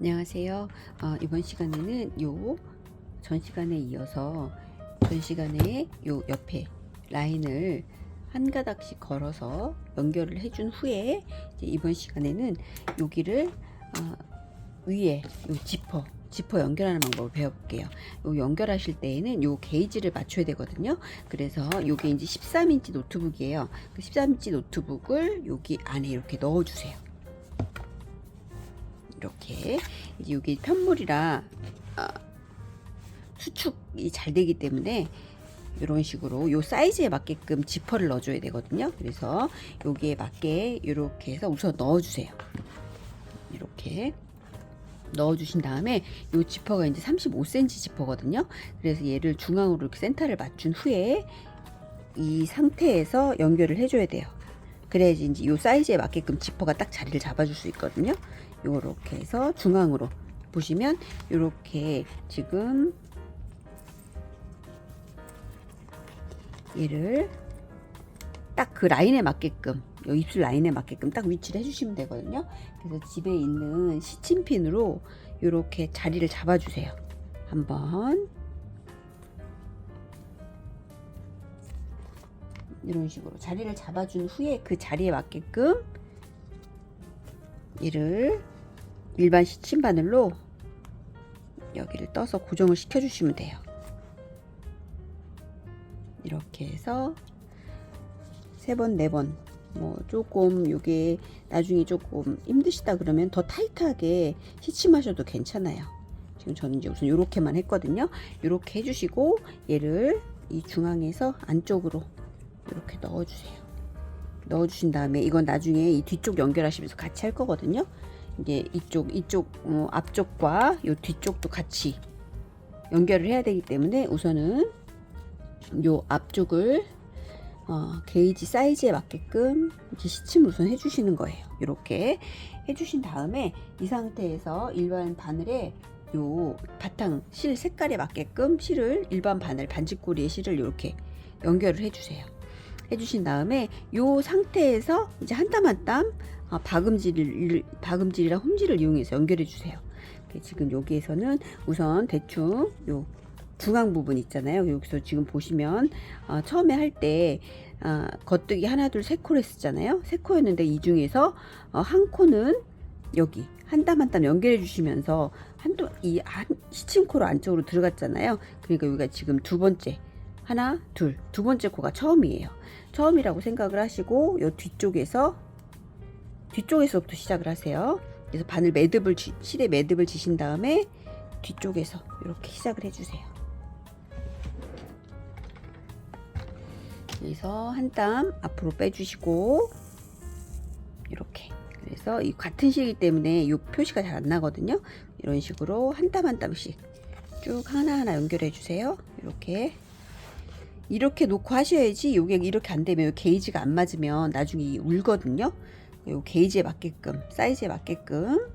안녕하세요. 이번 시간에는 전 시간에 이어서 전 시간에 요 옆에 라인을 한 가닥씩 걸어서 연결을 해준 후에 이제 이번 시간에는 여기를 위에 요 지퍼 연결하는 방법을 배워볼게요. 요 연결하실 때에는 요 게이지를 맞춰야 되거든요. 그래서 요게 이제 13인치 노트북이에요. 그 13인치 노트북을 여기 안에 이렇게 넣어주세요. 이렇게 이제 여기 편물이라 수축이 잘 되기 때문에 이런 식으로 요 사이즈에 맞게끔 지퍼를 넣어줘야 되거든요. 그래서 여기에 맞게 이렇게 해서 우선 넣어주세요. 이렇게 넣어주신 다음에 요 지퍼가 이제 35cm 지퍼거든요. 그래서 얘를 중앙으로 이렇게 센터를 맞춘 후에 이 상태에서 연결을 해줘야 돼요. 그래야지 이제 요 사이즈에 맞게끔 지퍼가 딱 자리를 잡아줄 수 있거든요. 요렇게 해서 중앙으로 보시면 요렇게 지금 얘를 딱 그 라인에 맞게끔 요 입술 라인에 맞게끔 딱 위치를 해주시면 되거든요. 그래서 집에 있는 시침핀으로 요렇게 자리를 잡아주세요. 한번 이런 식으로 자리를 잡아준 후에 그 자리에 맞게끔 얘를 일반 시침 바늘로 여기를 떠서 고정을 시켜 주시면 돼요. 이렇게 해서 3번, 4번 뭐 조금 요게 나중에 조금 힘드시다 그러면 더 타이트하게 시침하셔도 괜찮아요. 지금 저는 이제 우선 요렇게만 했거든요. 요렇게 해주시고 얘를 이 중앙에서 안쪽으로 이렇게 넣어주세요. 넣어주신 다음에 이건 나중에 이 뒤쪽 연결하시면서 같이 할 거거든요. 이제 이쪽 앞쪽과 요 뒤쪽도 같이 연결을 해야 되기 때문에 우선은 요 앞쪽을 게이지 사이즈에 맞게끔 이렇게 시침을 우선 해주시는 거예요. 이렇게 해주신 다음에 이 상태에서 일반 바늘에 요 바탕 실 색깔에 맞게끔 실을 일반 바늘 반지꼬리의 실을 이렇게 연결을 해주세요. 해주신 다음에 요 상태에서 이제 한 땀 한 땀 박음질이랑 홈질을 이용해서 연결해 주세요. 지금 여기에서는 우선 대충 요 중앙 부분 있잖아요. 여기서 지금 보시면 처음에 할 때 겉뜨기 하나 둘 세 코를 했었잖아요. 세 코였는데 이 중에서 한 코는 여기 한 땀 한 땀 연결해 주시면서 이 시침코로 안쪽으로 들어갔잖아요. 그러니까 여기가 지금 두 번째 하나 두 번째 코가 처음이에요. 처음이라고 생각을 하시고 요 뒤쪽에서부터 시작을 하세요. 그래서 바늘 매듭을 실에 매듭을 지신 다음에 뒤쪽에서 이렇게 시작을 해주세요. 그래서 한 땀 앞으로 빼주시고 이렇게. 그래서 이 같은 실이기 때문에 이 표시가 잘 안 나거든요. 이런 식으로 한 땀 한 땀씩 쭉 하나하나 연결해 주세요. 이렇게 놓고 하셔야지. 요게 이렇게 안 되면 게이지가 안 맞으면 나중에 울거든요. 요 게이지에 맞게끔 사이즈에 맞게끔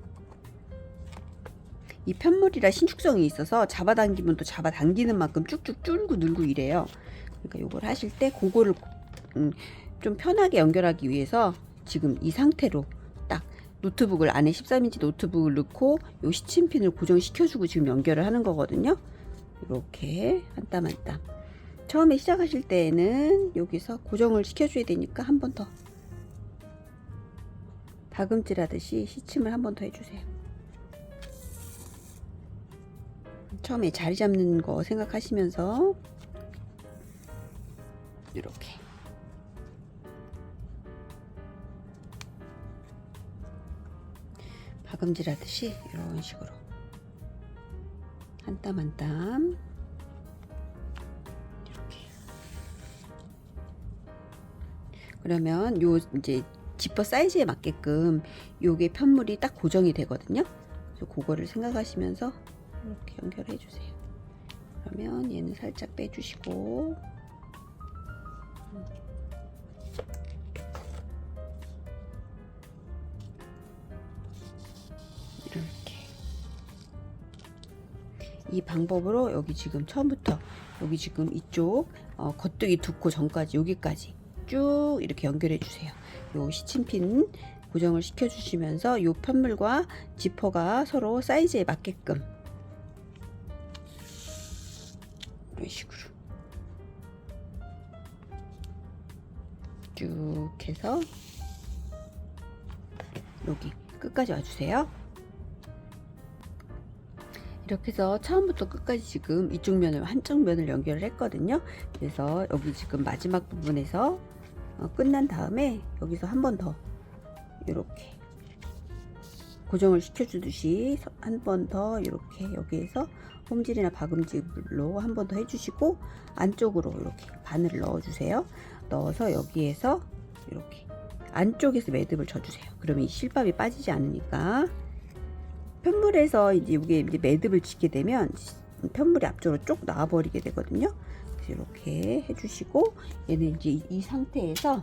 이 편물이라 신축성이 있어서 잡아당기면 또 잡아당기는 만큼 쭉쭉 줄고 늘고 이래요. 그러니까 요걸 하실 때 그거를 좀 편하게 연결하기 위해서 지금 이 상태로 딱 노트북을 안에 13인치 노트북을 넣고 요 시침핀을 고정시켜주고 지금 연결을 하는 거거든요. 이렇게 한 땀 한 땀. 처음에 시작하실 때에는 여기서 고정을 시켜줘야 되니까 한 번 더 박음질 하듯이 시침을 한 번 더 해주세요. 처음에 자리 잡는 거 생각하시면서 이렇게 박음질 하듯이 이런 식으로 한 땀 한 땀 그러면 요 이제 지퍼 사이즈에 맞게끔 요게 편물이 딱 고정이 되거든요. 그래서 그거를 생각하시면서 이렇게 연결해 주세요. 그러면 얘는 살짝 빼주시고 이렇게 이 방법으로 여기 지금 처음부터 여기 지금 이쪽 겉뜨기 2코 전까지 여기까지 쭉 이렇게 연결해 주세요. 요 시침핀 고정을 시켜 주시면서 이 편물과 지퍼가 서로 사이즈에 맞게끔 이런 식으로 쭉 해서 여기 끝까지 와주세요. 이렇게 해서 처음부터 끝까지 지금 이쪽 면을 한쪽 면을 연결을 했거든요. 그래서 여기 지금 마지막 부분에서 끝난 다음에 여기서 한 번 더 이렇게 고정을 시켜주듯이 한 번 더 이렇게 여기에서 홈질이나 박음질로 한 번 더 해주시고 안쪽으로 이렇게 바늘을 넣어주세요. 넣어서 여기에서 이렇게 안쪽에서 매듭을 쳐주세요. 그러면 이 실밥이 빠지지 않으니까. 편물에서 이게 이제 매듭을 짓게 되면 편물이 앞쪽으로 쭉 나와버리게 되거든요. 그래서 이렇게 해주시고 얘는 이제 이 상태에서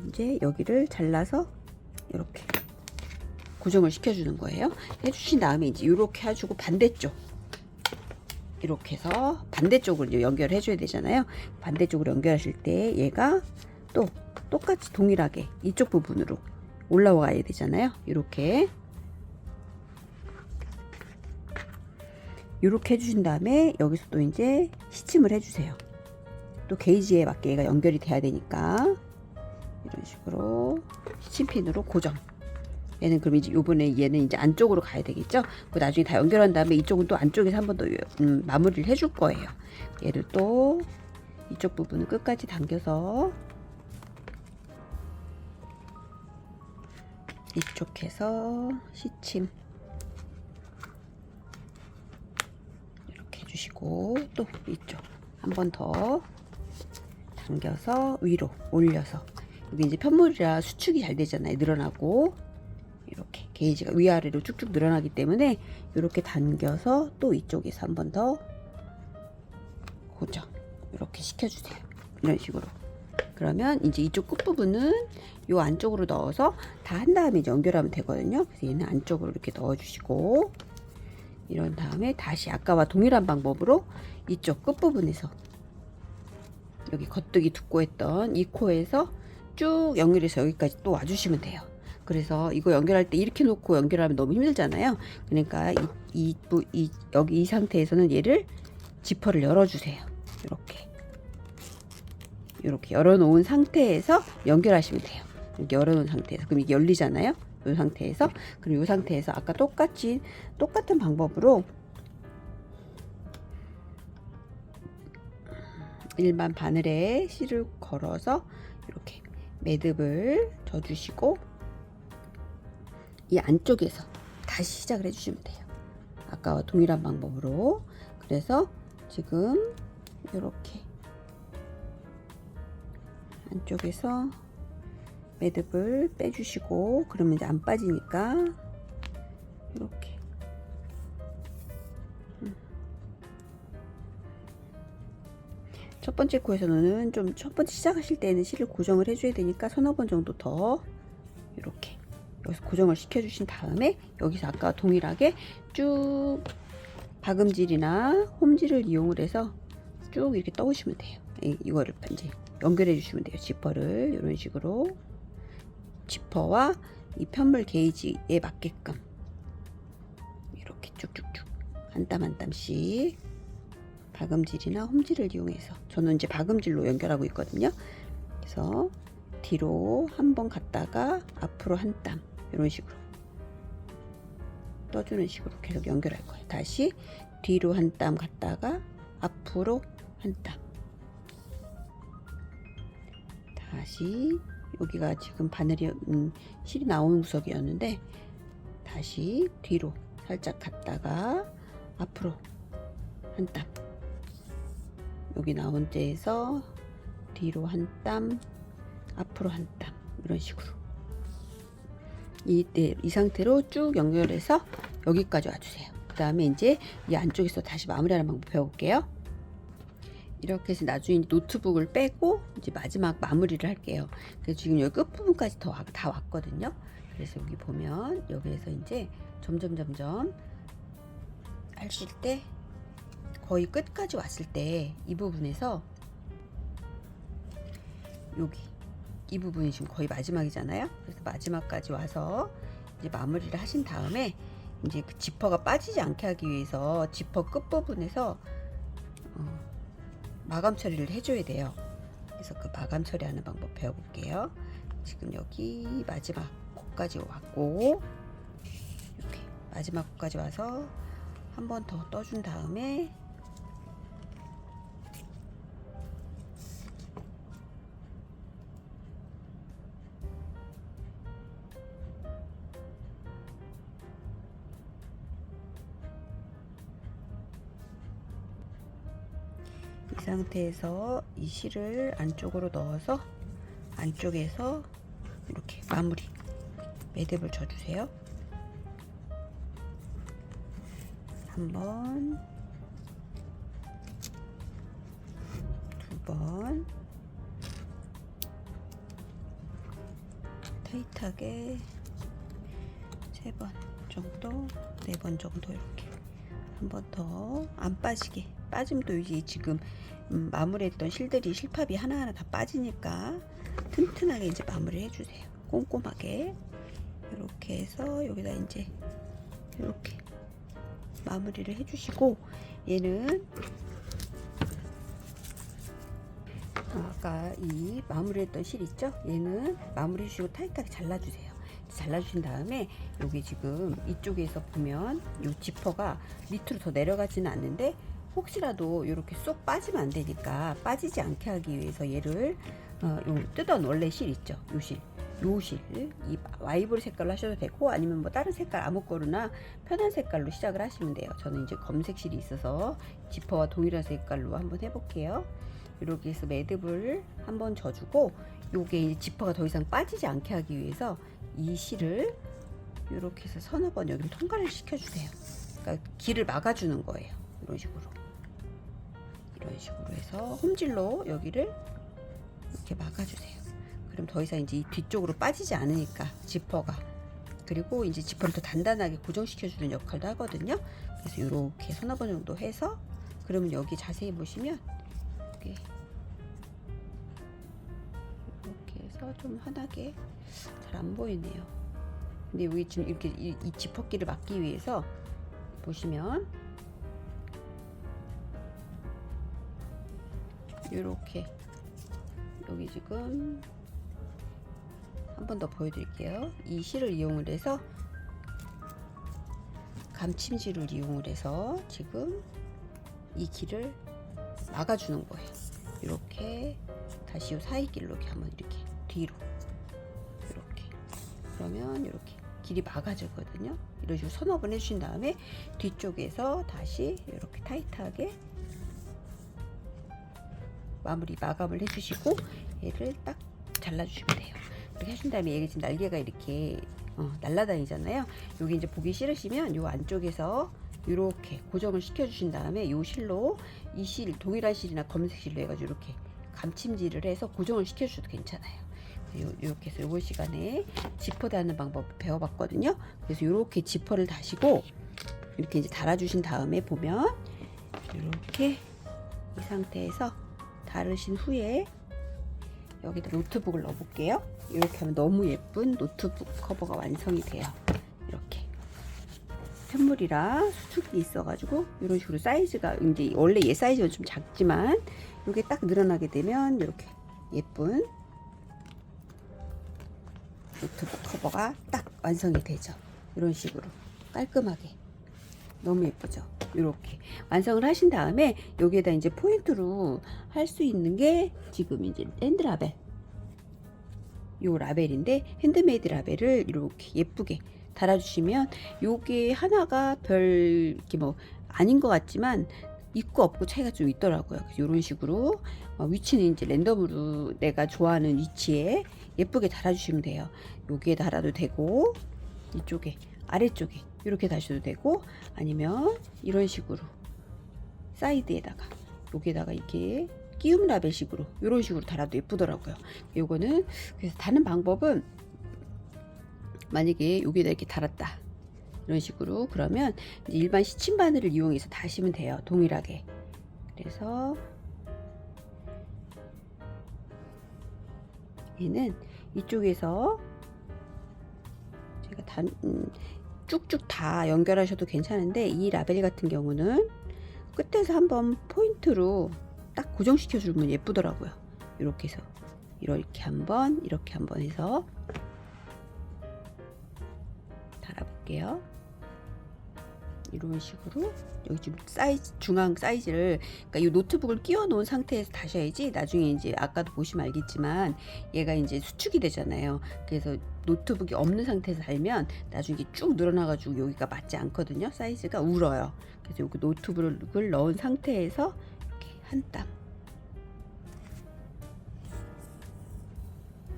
이제 여기를 잘라서 이렇게 고정을 시켜주는 거예요. 해주신 다음에 이제 이렇게 해주고 반대쪽 이렇게 해서 반대쪽으로 이제 연결해 줘야 되잖아요. 반대쪽으로 연결하실 때 얘가 또 똑같이 동일하게 이쪽 부분으로 올라와야 되잖아요. 이렇게 해주신 다음에 여기서 또 이제 시침을 해주세요. 또 게이지에 맞게 얘가 연결이 돼야 되니까 이런 식으로 시침핀으로 고정. 얘는 그럼 이제 요번에 얘는 이제 안쪽으로 가야 되겠죠. 그 나중에 다 연결한 다음에 이쪽은 또 안쪽에서 한 번 더 마무리를 해줄 거예요. 얘를 또 이쪽 부분을 끝까지 당겨서 이쪽에서 시침 이렇게 해주시고 또 이쪽 한 번 더 당겨서 위로 올려서 여기 이제 편물이라 수축이 잘 되잖아요. 늘어나고 이렇게 게이지가 위아래로 쭉쭉 늘어나기 때문에 이렇게 당겨서 또 이쪽에서 한 번 더 고정 이렇게 시켜주세요. 이런 식으로. 그러면 이제 이쪽 끝부분은 요 안쪽으로 넣어서 다 한 다음에 이제 연결하면 되거든요. 그래서 얘는 안쪽으로 이렇게 넣어주시고 이런 다음에 다시 아까와 동일한 방법으로 이쪽 끝부분에서 여기 겉뜨기 두꺼 했던 이 코에서 쭉 연결해서 여기까지 또 와주시면 돼요. 그래서 이거 연결할 때 이렇게 놓고 연결하면 너무 힘들잖아요. 그러니까 여기 이 상태에서는 얘를 지퍼를 열어주세요. 이렇게 열어놓은 상태에서 연결하시면 돼요. 이렇게 열어놓은 상태에서 그럼 이게 열리잖아요. 이 상태에서 그럼 이 상태에서 아까 똑같은 방법으로 일반 바늘에 실을 걸어서 이렇게 매듭을 져주시고 이 안쪽에서 다시 시작을 해주시면 돼요. 아까와 동일한 방법으로. 그래서 지금 이렇게 안쪽에서 매듭을 빼주시고 그러면 이제 안 빠지니까 이렇게 첫 번째 코에서는 좀 첫 번째 시작하실 때는 실을 고정을 해줘야 되니까 서너 번 정도 더 이렇게 여기서 고정을 시켜주신 다음에 여기서 아까 동일하게 쭉 박음질이나 홈질을 이용을 해서 쭉 이렇게 떠오시면 돼요. 이거를 이제 연결해 주시면 돼요. 지퍼를 이런 식으로 지퍼와 이 편물 게이지에 맞게끔 이렇게 쭉쭉쭉 한 땀 한 땀씩 박음질이나 홈질을 이용해서 저는 이제 박음질로 연결하고 있거든요. 그래서 뒤로 한 번 갔다가 앞으로 한 땀 이런 식으로 떠주는 식으로 계속 연결할 거예요. 다시 뒤로 한 땀 갔다가 앞으로 한 땀 다시 여기가 지금 바늘이 실이 나오는 구석이었는데 다시 뒤로 살짝 갔다가 앞으로 한 땀 여기 나온 데에서 뒤로 한 땀 앞으로 한 땀 이런 식으로 이 상태로 쭉 연결해서 여기까지 와주세요. 그 다음에 이제 이 안쪽에서 다시 마무리하는 방법 배워볼게요. 이렇게 해서 나중에 노트북을 빼고 이제 마지막 마무리를 할게요. 그래서 지금 여기 끝부분까지 다 왔거든요. 그래서 여기 보면 여기에서 이제 점점 하실 때 거의 끝까지 왔을 때 이 부분에서 여기 이 부분이 지금 거의 마지막이잖아요. 그래서 마지막까지 와서 이제 마무리를 하신 다음에 이제 그 지퍼가 빠지지 않게 하기 위해서 지퍼 끝부분에서 마감 처리를 해줘야 돼요. 그래서 그 마감 처리하는 방법 배워볼게요. 지금 여기 마지막 코까지 왔고, 이렇게 마지막 코까지 와서 한 번 더 떠준 다음에 이 상태에서 이 실을 안쪽으로 넣어서 안쪽에서 이렇게 마무리 매듭을 쳐주세요. 한 번, 두 번, 타이트하게 세 번 정도, 네 번 정도 이렇게 한 번 더 안 빠지게. 빠지면 또 이제 지금 마무리했던 실들이 실밥이 하나하나 다 빠지니까 튼튼하게 이제 마무리 해주세요. 꼼꼼하게 이렇게 해서 여기다 이제 이렇게 마무리를 해주시고, 얘는 아까 이 마무리했던 실 있죠? 얘는 마무리 해주시고 타이트하게 잘라주세요. 잘라주신 다음에 여기 지금 이쪽에서 보면 이 지퍼가 밑으로 더 내려가지는 않는데 혹시라도 이렇게 쏙 빠지면 안 되니까 빠지지 않게 하기 위해서 얘를 요 뜯은 원래 실 있죠? 요 실, 이 와이브리 색깔로 하셔도 되고 아니면 뭐 다른 색깔 아무 거나 편한 색깔로 시작을 하시면 돼요. 저는 이제 검색 실이 있어서 지퍼와 동일한 색깔로 한번 해볼게요. 이렇게 해서 매듭을 한번 져주고, 요게 이제 지퍼가 더 이상 빠지지 않게 하기 위해서 이 실을 이렇게 해서 서너 번 여기 통과를 시켜주세요. 그러니까 길을 막아주는 거예요. 이런 식으로 해서 홈질로 여기를 이렇게 막아주세요. 그럼 더 이상 이제 이 뒤쪽으로 빠지지 않으니까 지퍼가, 그리고 이제 지퍼를 더 단단하게 고정시켜주는 역할도 하거든요. 그래서 이렇게 서너 번 정도 해서, 그러면 여기 자세히 보시면 이렇게 해서 좀 환하게 잘 안 보이네요. 근데 여기 지금 이렇게 이 지퍼끼를 막기 위해서 보시면 이렇게 여기 지금 한 번 더 보여드릴게요. 이 실을 이용을 해서 감침질을 이용을 해서 지금 이 길을 막아주는 거예요. 이렇게 다시 이 사이 길로 이렇게 한번 이렇게 뒤로 이렇게, 그러면 이렇게 길이 막아지거든요. 이런 식으로 서너 번 해주신 다음에 뒤쪽에서 다시 이렇게 타이트하게 마감을 해주시고 얘를 딱 잘라주시면 돼요. 이렇게 하신 다음에 얘가 지금 날개가 이렇게 날아다니잖아요. 여기 이제 보기 싫으시면 요 안쪽에서 이렇게 고정을 시켜주신 다음에 요 실로 이 실, 동일한 실이나 검은색 실로 해가지고 이렇게 감침질을 해서 고정을 시켜주셔도 괜찮아요. 이렇게 해서 요번 시간에 지퍼 다는 방법 배워봤거든요. 그래서 이렇게 지퍼를 다시고 이렇게 이제 달아주신 다음에 보면 이렇게 이 상태에서 달으신 후에 여기다 노트북을 넣어볼게요. 이렇게 하면 너무 예쁜 노트북 커버가 완성이 돼요. 이렇게 편물이라 수축이 있어가지고 이런 식으로 사이즈가 이제 원래 얘 사이즈가 좀 작지만 이게 딱 늘어나게 되면 이렇게 예쁜 노트북 커버가 딱 완성이 되죠. 이런 식으로 깔끔하게 너무 예쁘죠. 이렇게 완성을 하신 다음에 여기에다 이제 포인트로 할 수 있는 게 지금 이제 핸드라벨, 요 라벨인데 핸드메이드 라벨을 이렇게 예쁘게 달아주시면 요게 하나가 별 이렇게 뭐 아닌 것 같지만 있고 없고 차이가 좀 있더라고요. 그래서 이런 식으로 위치는 이제 랜덤으로 내가 좋아하는 위치에 예쁘게 달아주시면 돼요. 여기에 달아도 되고 이쪽에 아래쪽에 이렇게 다셔도 되고 아니면 이런 식으로 사이드에다가 여기에다가 이렇게 끼움 라벨식으로 이런 식으로 달아도 예쁘더라고요. 요거는 그래서 다는 방법은 만약에 여기에다 이렇게 달았다 이런 식으로 그러면 이제 일반 시침 바늘을 이용해서 다시면 돼요. 동일하게. 그래서 얘는 이쪽에서 제가 쭉쭉 다 연결하셔도 괜찮은데, 이 라벨 같은 경우는 끝에서 한번 포인트로 딱 고정시켜 주면 예쁘더라고요. 이렇게 해서 이렇게 한번 해서 달아볼게요. 이런 식으로 여기 좀 중앙 사이즈를, 그러니까 이 노트북을 끼워 놓은 상태에서 다셔야지 나중에 이제 아까도 보시면 알겠지만 얘가 이제 수축이 되잖아요. 그래서 노트북이 없는 상태에서 달면 나중에 쭉 늘어나가지고 여기가 맞지 않거든요. 사이즈가 울어요. 그래서 여기 노트북을 넣은 상태에서 이렇게 한 땀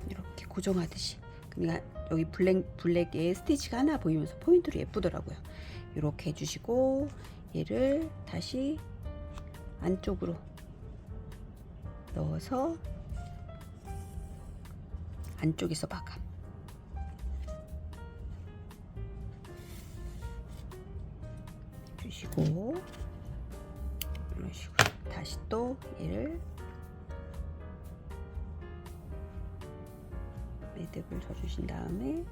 이렇게 고정하듯이. 그러니까 여기 블랙에 스티치가 하나 보이면서 포인트로 예쁘더라고요. 이렇게 해주시고 얘를 다시 안쪽으로 넣어서 안쪽에서 마감 주시고, 이런 식으로 다시 또 얘를 매듭을 져주신 다음에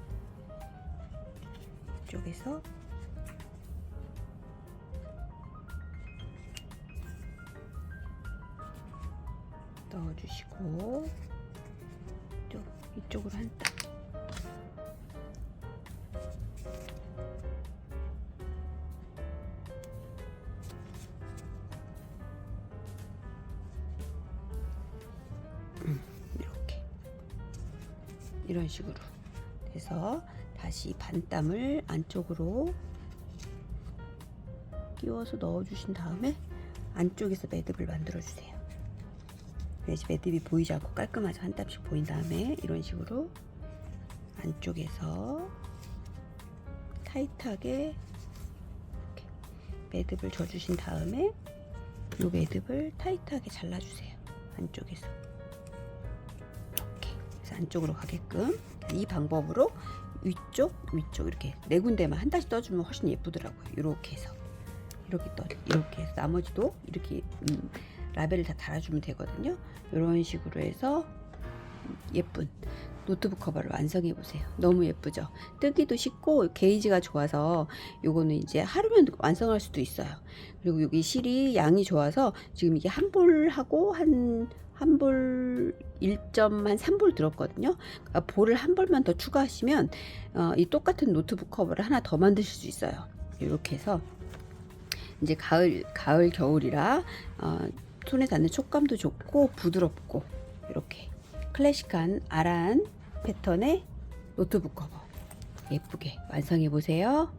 이쪽에서 넣어주시고 또 이쪽으로 한 땀. 이렇게 이런 식으로 해서 다시 반땀을 안쪽으로 끼워서 넣어주신 다음에 안쪽에서 매듭을 만들어 주세요. 매듭이 보이지 않고 깔끔하죠. 한 땀씩 보인 다음에 이런 식으로 안쪽에서 타이트하게 이렇게 매듭을 져주신 다음에 이 매듭을 타이트하게 잘라주세요. 안쪽에서 이렇게 해서 안쪽으로 가게끔. 이 방법으로 위쪽 이렇게 네 군데만 한 달씩 떠주면 훨씬 예쁘더라고요. 이렇게 해서 이렇게 해서 나머지도 이렇게 라벨을 다 달아주면 되거든요. 이런 식으로 해서 예쁜 노트북 커버를 완성해 보세요. 너무 예쁘죠? 뜨기도 쉽고 게이지가 좋아서 요거는 이제 하루면 완성할 수도 있어요. 그리고 여기 실이 양이 좋아서 지금 이게 한 볼하고 한 볼 1.3볼 들었거든요. 그러니까 볼을 한 볼만 더 추가하시면 이 똑같은 노트북 커버를 하나 더 만드실 수 있어요. 이렇게 해서 이제 가을 겨울이라 손에 닿는 촉감도 좋고 부드럽고 이렇게 클래식한 아란 패턴의 노트북 커버 예쁘게 완성해 보세요.